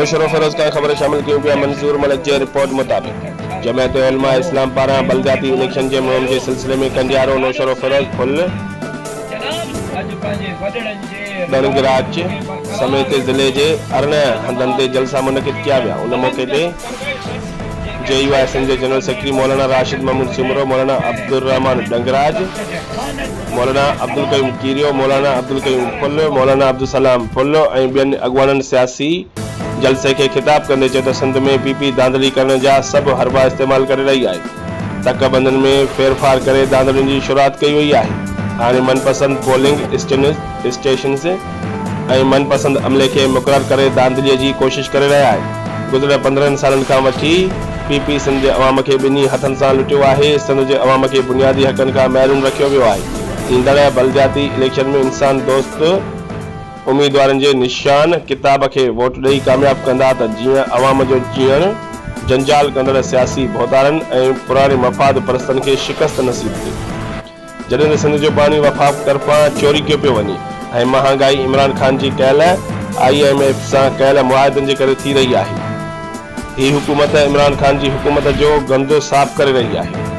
नशर furrows का खबर शामिल की पिया मंसूर मलिक जे रिपोर्ट मुताबिक जमायत उलमा इस्लाम पारा बलदियाती इलेक्शन के मुहिम के सिलसिले में कंजारो नशर फरोज फुल दणगराज समेत जिले के 18 हंधन ते जलसा मुनक़िद किया विया। उन मौके ते JUISN के जनरल सेक्रेटरी मौलाना राशिद महमूद सिमरो, मौलाना अब्दुल रहमान डंगराज, मौलाना अब्दुल कयूम कीरियो, मौलाना अब्दुल कयूम फुल, मौलाना अब्दुल सलाम फुल ऐं ॿियनि अॻवाननि सियासी जलसे के खिताब कंदे चयो त सिंध में PP धांधली करण जा सभु हरबा इस्तेमाल करे रही आहे। तकबंदनि में फेरफार करे धांधलियुनि जी शुरूआत कई वई आहे। हाणे मनपसंद पोलिंग स्टेशन ऐं मनपसंद अमले खे मुक़ररु करे धांधलीअ जी कोशिश करे रहिया आहे। गुज़िरियल 15 सालनि खां वठी PP सिंध जे अवाम खे ॿिन्ही हथनि सां लुटियो आहे। सिंध जे अवाम खे बुनियादी हक़नि खां महरूम रखियो वियो आहे। ईंदड़ बलदियाती इलेक्शन में इंसान दोस्त उम्मीदवारनि जे निशान किताब खे वोट ॾेई कामयाब कंदा त जीअं अवाम जो जीअण जंजाल कंदड़ सियासी भोतारनि ऐं पुराणे मफ़ाद परस्तनि खे शिकस्त नसीब थिए। जॾहिं त सिंध जो पाणी वफ़ाक़ तरफ़ां चोरी कयो पियो वञे ऐं महांगाई इमरान खान जी कयल IMF सां कयल मुआहदनि जे करे थी रही आहे। ही हुकूमत इमरान खान जी हुकूमत जो गंदो साफ़ करे रही आहे।